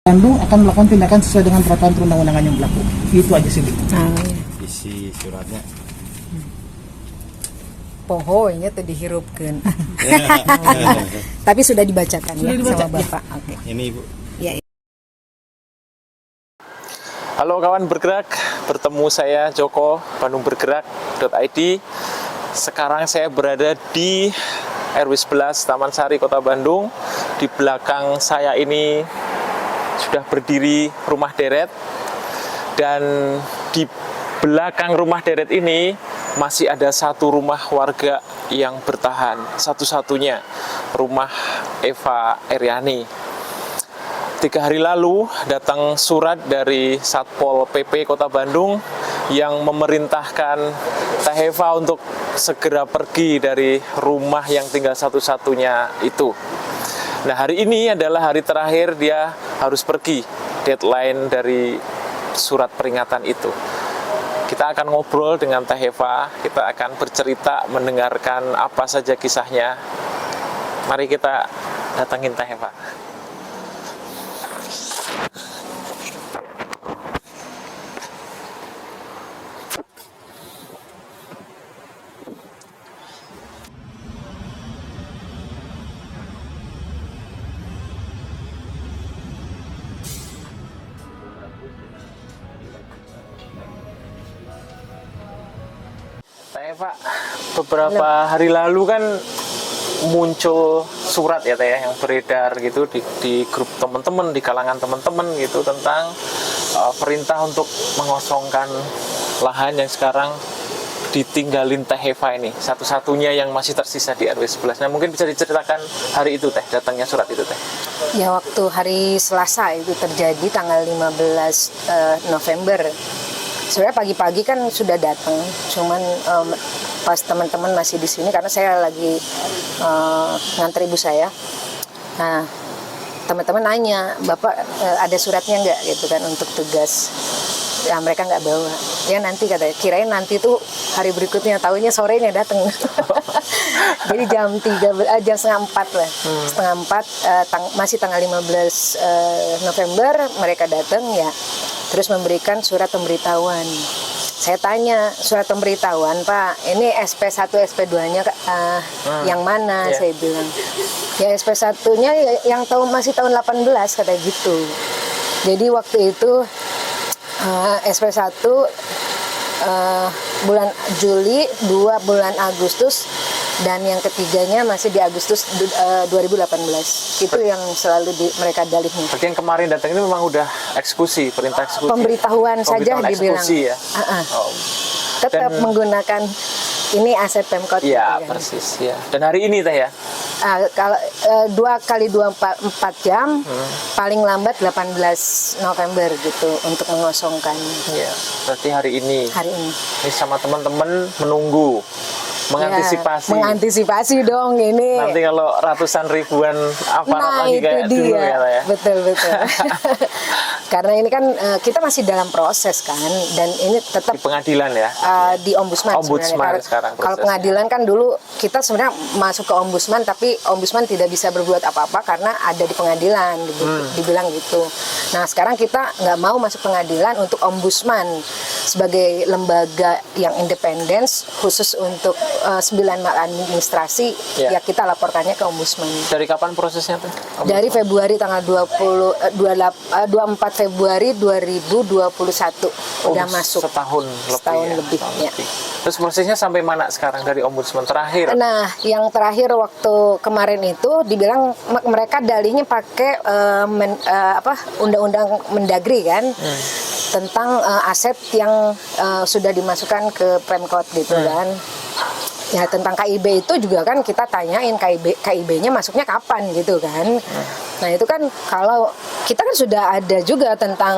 Bandung akan melakukan tindakan sesuai dengan peraturan perundang-undangan yang berlaku. Itu aja sih. Isi suratnya. Pohonya tuh dihirupkan. Tapi sudah dibacakan Sudah ya dibaca, sama Bapak. Oke. Ini Ibu. Ya. Halo kawan bergerak, bertemu saya Joko, bandungbergerak.id. Sekarang saya berada di RW 11 Taman Sari, Kota Bandung. Di belakang saya ini sudah berdiri rumah deret. Dan di belakang rumah deret ini masih ada satu rumah warga yang bertahan. Satu-satunya rumah Eva Eryani. 3 hari lalu datang surat dari Satpol PP Kota Bandung yang memerintahkan Teh Eva untuk segera pergi dari rumah yang tinggal satu-satunya itu. Nah, hari ini adalah hari terakhir dia harus pergi, deadline dari surat peringatan itu. Kita akan ngobrol dengan Teh Eva, kita akan bercerita, mendengarkan apa saja kisahnya. Mari kita datangin Teh Eva. Teh Eva, beberapa hari lalu kan muncul surat ya Teh yang beredar gitu di grup teman-teman, di kalangan teman-teman gitu tentang perintah untuk mengosongkan lahan yang sekarang ditinggalin Teh Eva ini, satu-satunya yang masih tersisa di RW 11. Nah, mungkin bisa diceritakan hari itu Teh, datangnya surat itu Teh. Ya, waktu hari Selasa itu terjadi tanggal 15 November. Sebenarnya pagi-pagi kan sudah datang, cuman pas teman-teman masih di sini karena saya lagi nganter ibu saya. Nah, teman-teman nanya, Bapak ada suratnya nggak gitu kan untuk tugas. Ya, mereka nggak bawa. Ya nanti katanya, kirain nanti tuh hari berikutnya, tahunya sorenya datang. Jadi jam 3, jam setengah 4 lah. Setengah 4, masih tanggal 15 November mereka datang ya. Terus memberikan surat pemberitahuan. Saya tanya, surat pemberitahuan Pak, ini SP1, SP2-nya yang mana? Yeah. Saya bilang. Ya SP1-nya yang masih tahun 18 katanya gitu. Jadi waktu itu SP1 bulan Juli, 2 bulan Agustus, dan yang ketiganya masih di Agustus 2018. Itu yang selalu mereka dalihnya. Berarti yang kemarin datang ini memang udah eksekusi, perintah eksekusi. Pemberitahuan saja dibilang. Eksekusi ya. Oh. Tetap menggunakan ini aset Pemkot. Iya, gitu kan. persis ya. Dan hari ini Teh ya. Kalau 2 kali 24 jam, paling lambat 18 November gitu untuk mengosongkan. Iya. Berarti hari ini. Hari ini. Ini sama teman-teman menunggu, mengantisipasi. Ya, mengantisipasi dong ini. Nanti kalau ratusan ribuan aparat lagi kayak dulu ya Teh ya. Betul. Karena ini kan kita masih dalam proses kan, dan ini tetap Di pengadilan ya. di ombudsman sebenarnya. Sekarang Kalau prosesnya. pengadilan kan dulu kita sebenarnya masuk ke ombudsman, tapi ombudsman tidak bisa berbuat apa-apa karena ada di pengadilan, dibilang gitu. Nah, sekarang kita nggak mau masuk pengadilan untuk ombudsman sebagai lembaga yang independen khusus untuk 9 maladministrasi. Ya. Ya kita laporkannya ke ombudsman. Dari kapan prosesnya tuh? Dari Februari tanggal 24 Februari 2021 udah masuk. Setahun lebih. Setahun lebih, ya. Terus prosesnya sampai mana sekarang dari ombudsman terakhir? Nah, yang terakhir waktu kemarin itu dibilang mereka dalihnya pakai undang-undang Mendagri kan, tentang aset yang sudah dimasukkan ke Pemkot gitu kan. Ya, tentang KIB itu juga kan kita tanyain KIB-nya masuknya kapan gitu kan. Nah, itu kan kalau kita kan sudah ada juga tentang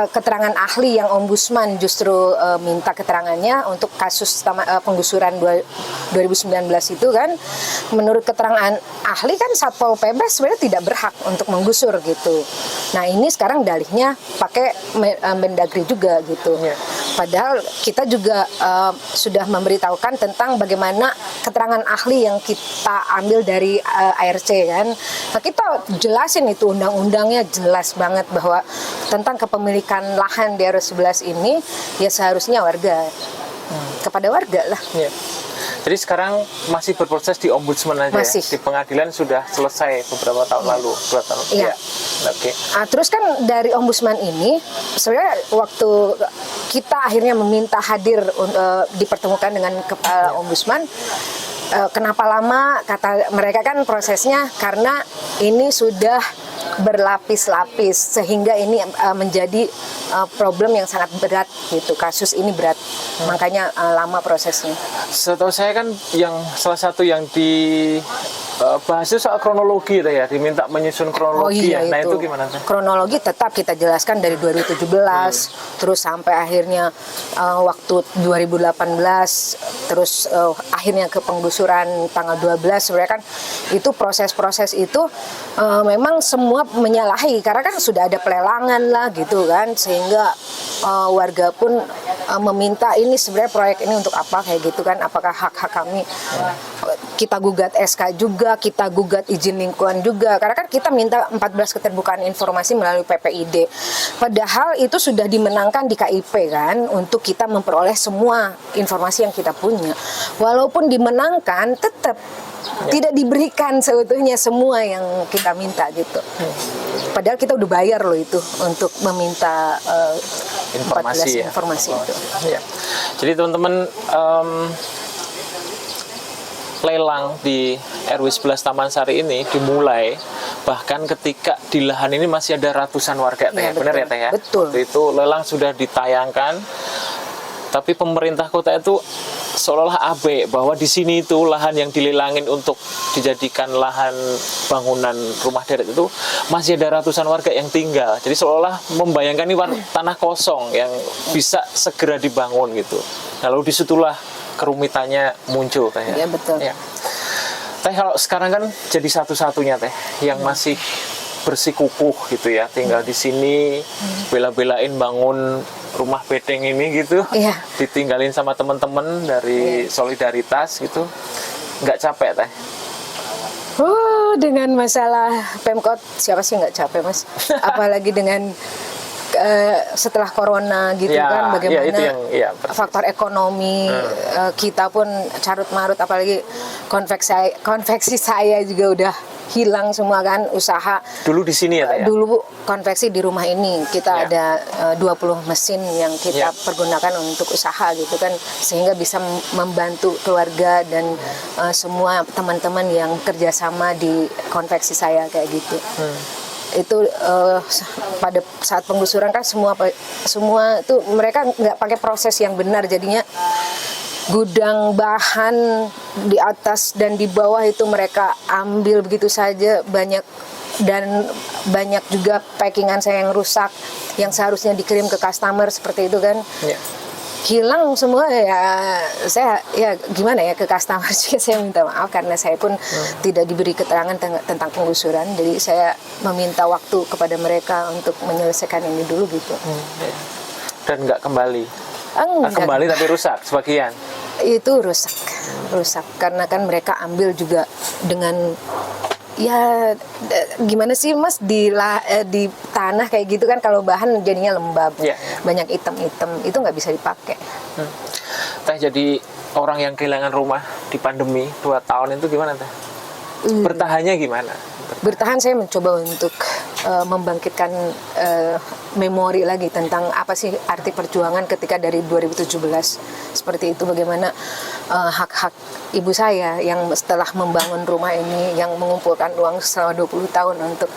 keterangan ahli yang ombudsman justru minta keterangannya untuk kasus penggusuran 2019 itu kan. Menurut keterangan ahli kan Satpol PP sebenarnya tidak berhak untuk menggusur gitu. Nah, ini sekarang dalihnya pakai Mendagri juga gitu. Padahal kita juga sudah memberitahukan tentang bagaimana keterangan ahli yang kita ambil dari ARC kan. Nah, kita jelasin itu undang-undangnya jelas banget bahwa tentang kepemilikan lahan di RW 11 ini ya seharusnya warga kepada warga lah. Ya. Jadi sekarang masih berproses di ombudsman aja. Masih. Ya? Di pengadilan sudah selesai beberapa tahun lalu, 2 tahun. Iya. Ya. Oke. Nah, terus kan dari ombudsman ini sebenarnya waktu kita akhirnya meminta hadir dipertemukan dengan kepala ombudsman, kenapa lama, kata mereka kan prosesnya karena ini sudah berlapis-lapis sehingga ini menjadi problem yang sangat berat gitu, kasus ini berat, makanya lama prosesnya. Setahu saya kan yang salah satu yang bahas itu soal kronologi ya, diminta menyusun kronologi. Nah itu gimana? Kronologi tetap kita jelaskan dari 2017 terus sampai akhirnya waktu 2018 terus akhirnya ke penggusuran tanggal 12. Sebenarnya kan itu proses-proses itu memang semua menyalahi karena kan sudah ada pelelangan lah gitu kan, sehingga warga pun meminta ini sebenarnya proyek ini untuk apa kayak gitu kan, apakah hak-hak kami. Kita gugat SK juga, kita gugat izin lingkungan juga, karena kan kita minta 14 keterbukaan informasi melalui PPID. Padahal itu sudah dimenangkan di KIP kan, untuk kita memperoleh semua informasi yang kita punya. Walaupun dimenangkan, tetap tidak diberikan sebetulnya semua yang kita minta gitu. Padahal kita udah bayar loh itu untuk meminta informasi 14 informasi itu. Ya. Jadi teman-teman, lelang di RW 11 Taman Sari ini dimulai bahkan ketika di lahan ini masih ada ratusan warga, ya, benar ya Teh ya? Betul. Waktu itu lelang sudah ditayangkan, tapi pemerintah kota itu seolah-olah abe bahwa di sini itu lahan yang dilelangin untuk dijadikan lahan bangunan rumah deret itu masih ada ratusan warga yang tinggal. Jadi seolah-olah membayangkan ini tanah kosong yang bisa segera dibangun gitu. Lalu disitulah kerumitannya muncul Teh. Iya betul. Ya. Teh kalau sekarang kan jadi satu-satunya Teh yang masih bersikukuh gitu ya, tinggal di sini, bela-belain bangun rumah bedeng ini gitu, Iya. ditinggalin sama teman-teman dari solidaritas gitu, nggak capek Teh? Dengan masalah Pemkot siapa sih nggak capek Mas? Apalagi dengan setelah corona gitu Ya, kan, bagaimana ya, itu yang, ya, faktor ekonomi kita pun carut marut, apalagi konveksi saya juga udah hilang semua kan, usaha. Dulu di sini ya Teh ya? Dulu konveksi di rumah ini kita Ya. ada 20 mesin yang kita pergunakan untuk usaha gitu kan, sehingga bisa membantu keluarga dan semua teman-teman yang kerjasama di konveksi saya kayak gitu. Itu pada saat penggusuran kan semua itu mereka nggak pakai proses yang benar, jadinya gudang bahan di atas dan di bawah itu mereka ambil begitu saja, banyak juga packingan saya yang rusak yang seharusnya dikirim ke customer seperti itu kan. Ya. Hilang semua ya. Saya ya gimana ya, ke customer juga saya minta maaf karena saya pun tidak diberi keterangan tentang penggusuran, jadi saya meminta waktu kepada mereka untuk menyelesaikan ini dulu gitu. Dan nggak kembali? Enggak. Kembali tapi rusak sebagian? Itu rusak karena kan mereka ambil juga dengan ya gimana sih Mas, di tanah kayak gitu kan, kalau bahan jadinya lembab, banyak item-item itu nggak bisa dipakai. Teh jadi orang yang kehilangan rumah di pandemi 2 tahun itu gimana Teh? Bertahannya gimana? Bertahan saya mencoba untuk membangkitkan memori lagi tentang apa sih arti perjuangan ketika dari 2017 seperti itu, bagaimana hak-hak ibu saya yang setelah membangun rumah ini, yang mengumpulkan uang selama 20 tahun untuk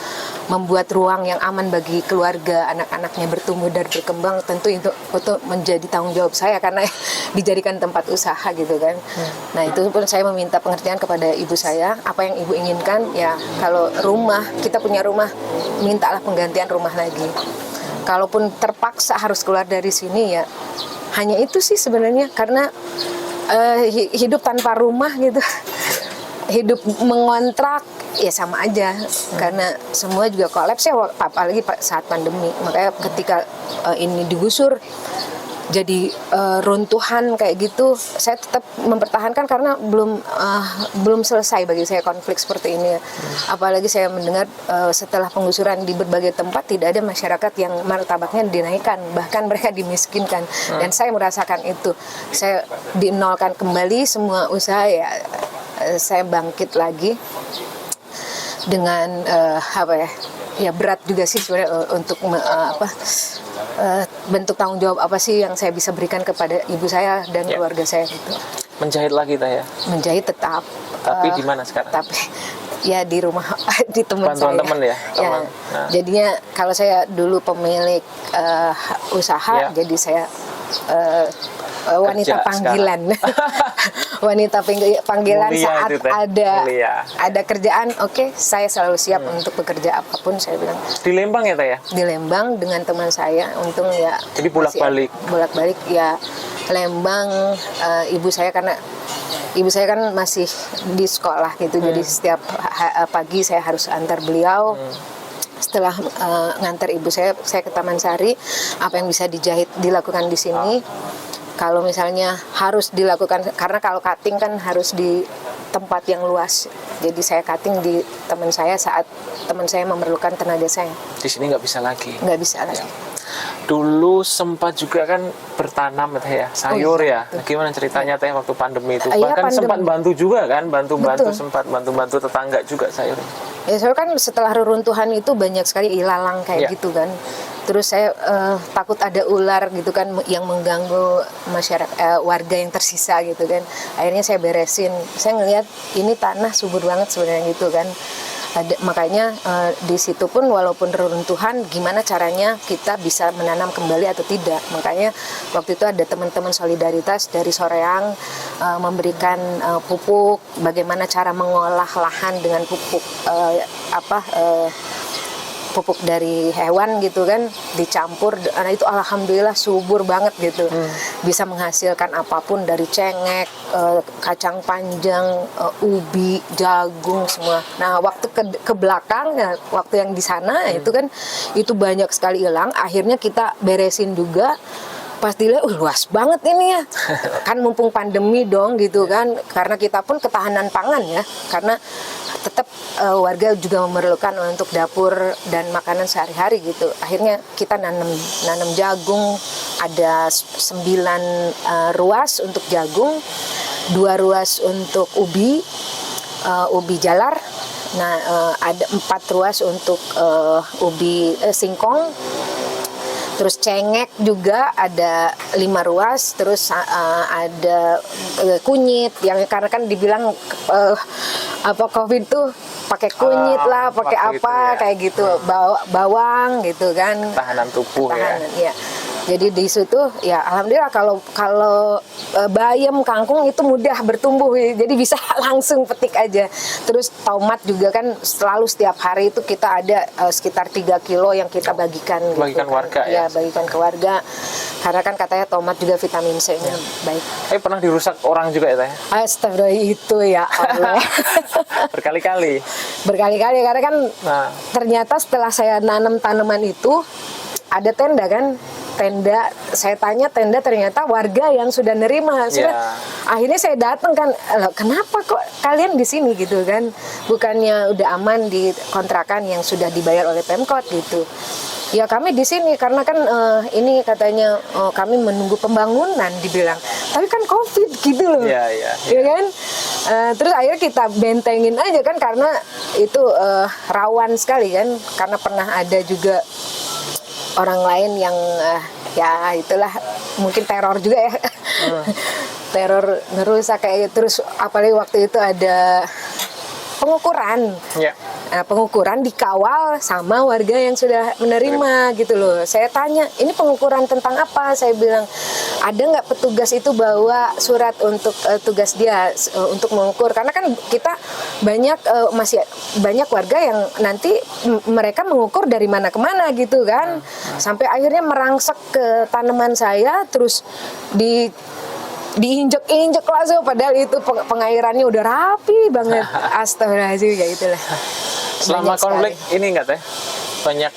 membuat ruang yang aman bagi keluarga, anak-anaknya bertumbuh dan berkembang, tentu itu menjadi tanggung jawab saya karena dijadikan tempat usaha gitu kan. Nah itu pun saya meminta pengertian kepada ibu saya, apa yang ibu inginkan ya, kalau rumah, kita punya rumah, mintalah penggantian rumah lagi. Kalaupun terpaksa harus keluar dari sini ya hanya itu sih sebenarnya, karena hidup tanpa rumah gitu, hidup mengontrak ya sama aja, karena semua juga kolaps ya, apalagi saat pandemi. Makanya ketika ini digusur jadi runtuhan kayak gitu, saya tetap mempertahankan karena belum selesai bagi saya konflik seperti ini. Apalagi saya mendengar setelah penggusuran di berbagai tempat tidak ada masyarakat yang martabaknya dinaikkan, bahkan mereka dimiskinkan. Dan saya merasakan itu. Saya dinolkan kembali semua usaha, ya saya bangkit lagi dengan ya berat juga sih sebenarnya untuk bentuk tanggung jawab apa sih yang saya bisa berikan kepada ibu saya dan keluarga saya gitu. Menjahit lagi Teh ya? Menjahit tetap. Tapi di mana sekarang? Tapi ya di rumah, di teman saya. Bantuan teman ya? Ya. Nah. Jadinya kalau saya dulu pemilik usaha, jadi saya wanita panggilan. Wanita panggilan mulia saat mulia. ada kerjaan, oke, saya selalu siap untuk bekerja apapun, saya bilang. Di Lembang ya Teh ya? Di Lembang dengan teman saya, untung ya. Jadi bolak-balik Ya, Lembang, ibu saya karena ibu saya kan masih di sekolah gitu, jadi setiap pagi saya harus antar beliau. Setelah ngantar ibu saya ke Taman Sari, apa yang bisa dilakukan di sini. Kalau misalnya harus dilakukan, karena kalau cutting kan harus di tempat yang luas. Jadi saya cutting di teman saya saat teman saya memerlukan tenaga saya. Di sini nggak bisa lagi? Nggak bisa lagi. Dulu sempat juga kan bertanam Teh ya, sayur ya. Nah, gimana ceritanya Teh waktu pandemi itu? Bahkan sempat bantu juga kan, sempat bantu tetangga juga sayur. Ya soalnya kan setelah reruntuhan itu banyak sekali ilalang kayak gitu kan. Terus saya takut ada ular gitu kan yang mengganggu masyarakat, warga yang tersisa gitu kan. Akhirnya saya beresin. Saya ngelihat ini tanah subur banget sebenarnya gitu kan. Makanya di situ pun walaupun reruntuhan, gimana caranya kita bisa menanam kembali atau tidak. Makanya waktu itu ada teman-teman solidaritas dari Soreang memberikan pupuk, bagaimana cara mengolah lahan dengan pupuk pupuk dari hewan gitu kan, dicampur, nah itu alhamdulillah subur banget gitu. Bisa menghasilkan apapun dari cengek, kacang panjang, ubi, jagung semua. Nah waktu ke belakang, waktu yang di sana itu kan itu banyak sekali hilang. Akhirnya kita beresin juga. Pas dilihat, luas banget ini ya. Kan mumpung pandemi dong gitu kan, karena kita pun ketahanan pangan ya, karena tetap warga juga memerlukan untuk dapur dan makanan sehari-hari gitu. Akhirnya kita nanam jagung, ada 9 ruas untuk jagung, 2 ruas untuk ubi jalar. Nah, ada 4 ruas untuk ubi singkong. Terus cengek juga ada 5 ruas, terus ada kunyit yang karena kan dibilang COVID tuh pakai kunyit lah, pakai apa gitu ya. Kayak gitu, bawang gitu kan. Tahanan tubuh ya. Jadi di situ ya alhamdulillah kalau bayam, kangkung itu mudah bertumbuh, jadi bisa langsung petik aja. Terus tomat juga kan selalu setiap hari itu kita ada sekitar 3 kilo yang kita bagikan gitu, warga ya. Bagikan ke warga. Karena kan katanya tomat juga vitamin C-nya baik. Pernah dirusak orang juga ya Teh? Astagfirullah, itu ya Allah. Berkali-kali Karena kan ternyata setelah saya nanam tanaman itu ada tenda kan. Saya tanya tenda, ternyata warga yang sudah nerima. Akhirnya saya datang kan, kenapa kok kalian di sini gitu kan? Bukannya udah aman di kontrakan yang sudah dibayar oleh Pemkot gitu. Ya kami di sini karena kan ini katanya kami menunggu pembangunan dibilang. Tapi kan COVID gitu loh. Ya kan? Terus akhirnya kita bentengin aja kan karena itu rawan sekali kan, karena pernah ada juga orang lain yang ya itulah mungkin teror juga ya. Teror ngerusak kayak terus, apalagi waktu itu ada pengukuran. Pengukuran dikawal sama warga yang sudah menerima gitu loh. Saya tanya, ini pengukuran tentang apa? Saya bilang, ada nggak petugas itu bawa surat untuk tugas dia untuk mengukur? Karena kan kita masih banyak warga yang nanti mereka mengukur dari mana ke mana gitu kan. Sampai akhirnya merangsek ke tanaman saya, terus diinjek-injek langsung, padahal itu pengairannya udah rapi banget. Astagfirullahaladzim, ya itulah. Selama konflik ini enggak Teh? Banyak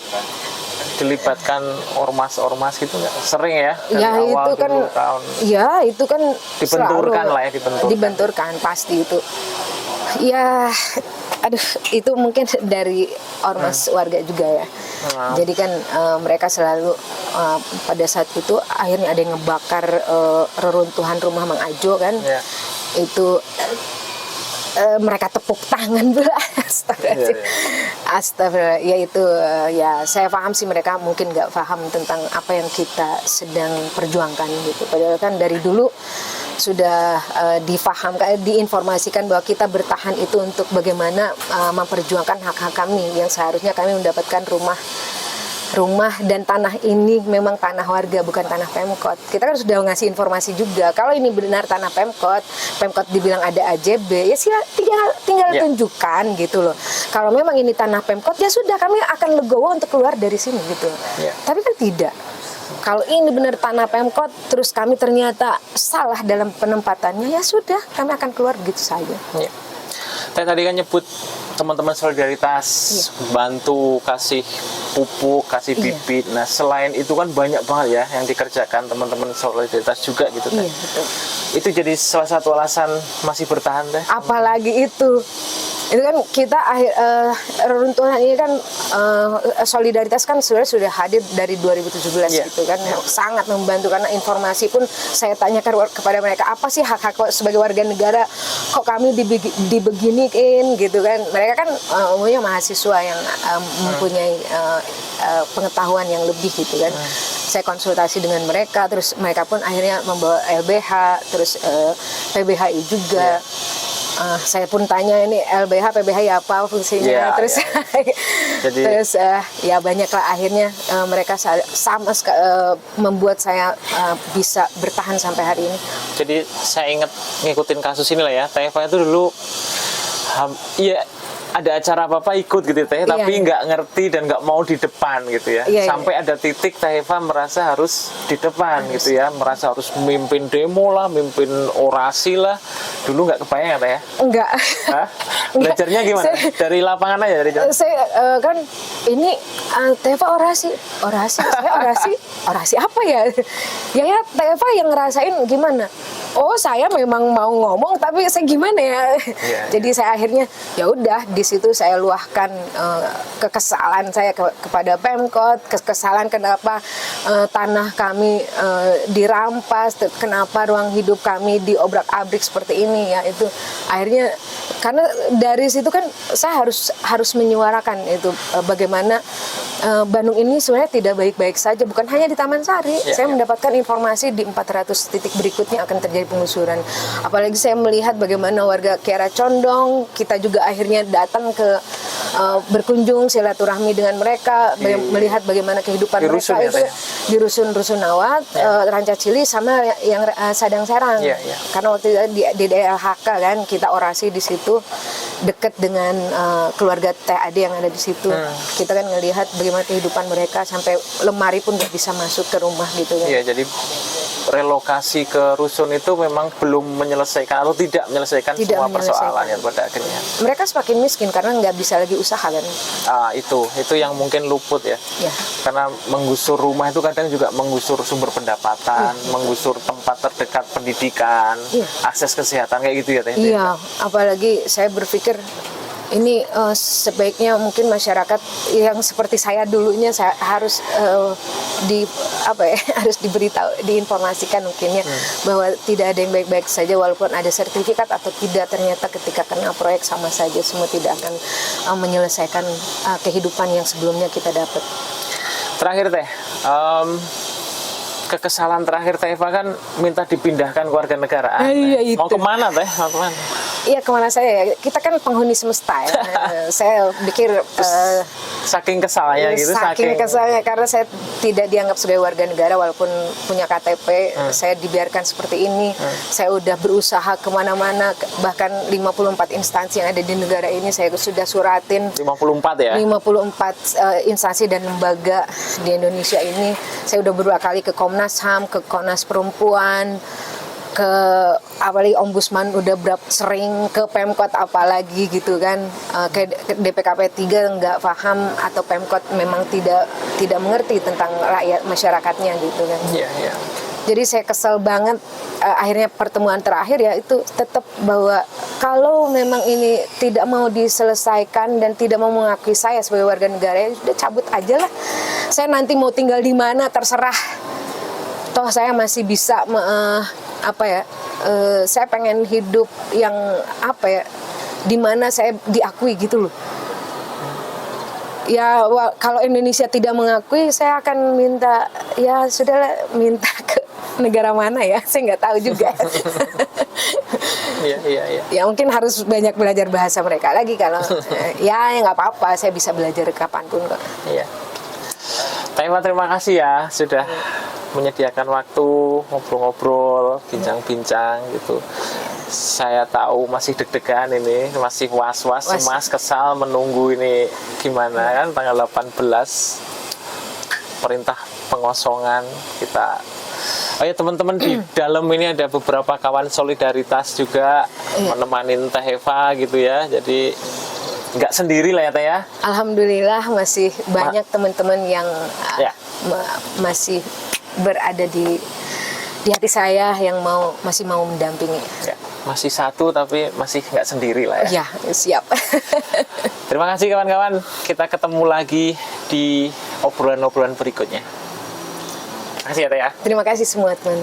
dilibatkan ormas-ormas gitu nggak? Sering ya? Dari Ya awal itu kan, dulu tahun ya itu kan dibenturkan selalu lah ya, dibenturkan. dibenturkan pasti itu. Ya, aduh itu mungkin dari ormas warga juga ya. Jadi kan mereka selalu pada saat itu akhirnya ada yang ngebakar reruntuhan rumah Mang Ajo kan. Ya. Itu mereka tepuk tangan pula. Astagfirullah. Astagfirullah. Ya itu ya saya paham sih mereka mungkin nggak paham tentang apa yang kita sedang perjuangkan gitu. Padahal kan dari dulu sudah difahamkan, diinformasikan bahwa kita bertahan itu untuk bagaimana memperjuangkan hak-hak kami yang seharusnya kami mendapatkan rumah dan tanah ini memang tanah warga bukan tanah Pemkot. Kita kan sudah ngasih informasi juga kalau ini benar tanah Pemkot dibilang ada AJB ya tinggal tunjukkan gitu loh. Kalau memang ini tanah Pemkot ya sudah kami akan legowo untuk keluar dari sini gitu. Tapi kan tidak. Kalau ini benar tanah Pemkot terus kami ternyata salah dalam penempatannya ya sudah kami akan keluar gitu saja. Tadi kan nyebut teman-teman solidaritas bantu kasih pupuk, kasih bibit. Nah selain itu kan banyak banget ya yang dikerjakan teman-teman solidaritas juga gitu Teh. Iya betul. Itu jadi salah satu alasan masih bertahan Teh. Apalagi itu kan kita reruntuhan ini kan solidaritas kan sudah hadir dari 2017 gitu kan. Sangat membantu karena informasi pun saya tanyakan kepada mereka apa sih hak-hak sebagai warga negara kok kami dibeginiin gitu kan. Mereka kan umumnya mahasiswa yang mempunyai pengetahuan yang lebih gitu kan. Saya konsultasi dengan mereka terus mereka pun akhirnya membawa LBH terus PBHI juga. Saya pun tanya ini LBH, PBH ya apa fungsinya, terus Jadi, terus ya banyaklah akhirnya mereka sama membuat saya bisa bertahan sampai hari ini. Jadi saya ingat ngikutin kasus ini lah ya, Teh Eva itu dulu ada acara apa-apa ikut gitu Teh, tapi nggak ngerti dan nggak mau di depan gitu ya. Sampai ada titik Teh Eva merasa harus di depan gitu ya, merasa harus memimpin demo lah, mimpin orasi lah. Dulu nggak kebayang ya Teh ya? Enggak. Belajarnya gimana? Dari lapangan aja dari jalan? Saya kan ini Teh Eva orasi, saya orasi apa ya? Ya Teh Eva yang ngerasain gimana? Oh saya memang mau ngomong tapi saya gimana ya? Jadi saya akhirnya ya udah di situ saya luahkan kekesalan saya kepada Pemkot, kekesalan kenapa tanah kami dirampas, kenapa ruang hidup kami diobrak-abrik seperti ini ya itu akhirnya karena dari situ kan saya harus menyuarakan itu bagaimana Bandung ini sebenarnya tidak baik-baik saja, bukan hanya di Taman Sari. Saya mendapatkan informasi di 400 titik berikutnya akan terjadi penggusuran. Apalagi saya melihat bagaimana warga Kiara Condong, kita juga akhirnya datang ke berkunjung silaturahmi dengan mereka, melihat bagaimana kehidupan mereka itu di rusun-rusun Nawat, Rancacili sama yang Sadang Serang. Karena waktu itu di daerah HK kan kita orasi di situ dekat dengan keluarga TAD yang ada di situ. Kita kan ngelihat bagaimana kehidupan mereka sampai lemari pun nggak bisa masuk ke rumah gitu kan. Iya, jadi relokasi ke rusun itu memang belum menyelesaikan atau tidak menyelesaikan semua persoalan ya pada akhirnya. Mereka semakin miskin karena nggak bisa lagi usaha kan. Itu yang mungkin luput ya. Karena menggusur rumah itu kadang juga menggusur sumber pendapatan, menggusur tempat terdekat pendidikan, akses kesehatan kayak gitu ya Teh. Iya, apalagi saya berpikir ini sebaiknya mungkin masyarakat yang seperti saya dulunya saya harus harus diberitahu, diinformasikan mungkinnya bahwa tidak ada yang baik-baik saja walaupun ada sertifikat atau tidak, ternyata ketika kena proyek sama saja semua tidak akan menyelesaikan kehidupan yang sebelumnya kita dapat. Terakhir Teh, kekesalan terakhir Teh Eva kan minta dipindahkan ke warga negaraan. Mau kemana Teh? Mau kemana? Iya kemana saya? Kita kan penghuni semesta ya. Saya pikir saking kesalnya gitu. Saking kesalnya karena saya tidak dianggap sebagai warga negara walaupun punya KTP. Saya dibiarkan seperti ini. Saya udah berusaha kemana-mana, bahkan 54 instansi yang ada di negara ini saya sudah suratin. 54 ya? 54 instansi dan lembaga di Indonesia ini. Saya udah beberapa kali ke Komnas HAM, ke Komnas Perempuan, ke apalagi ombudsman udah sering ke Pemkot apalagi gitu kan, ke DPKP 3 nggak paham atau Pemkot memang tidak mengerti tentang rakyat masyarakatnya gitu kan. Iya. Jadi saya kesel banget, akhirnya pertemuan terakhir ya itu tetap bahwa kalau memang ini tidak mau diselesaikan dan tidak mau mengakui saya sebagai warga negara, ya sudah cabut aja lah. Saya nanti mau tinggal di mana terserah. Toh saya masih bisa saya pengen hidup yang di mana saya diakui gitu loh. Ya kalau Indonesia tidak mengakui, saya akan minta ke negara mana ya, saya nggak tahu juga. Iya. Ya mungkin harus banyak belajar bahasa mereka lagi kalau ya nggak apa-apa, saya bisa belajar kapanpun kok. Iya. Terima kasih ya sudah menyediakan waktu ngobrol-ngobrol, bincang-bincang gitu. Saya tahu masih deg-degan ini, masih was-was, cemas, kesal menunggu ini gimana kan tanggal 18 perintah pengosongan kita. Oh ya teman-teman, di dalam ini ada beberapa kawan solidaritas juga menemanin Teh Eva gitu ya. Jadi nggak sendiri lah ya Teh ya. Alhamdulillah masih banyak teman-teman yang masih berada di hati saya yang masih mau mendampingi. Ya, masih satu tapi masih nggak sendiri lah ya. Ya, siap. Terima kasih kawan-kawan. Kita ketemu lagi di obrolan-obrolan berikutnya. Terima kasih ya Teh ya. Terima kasih semua teman.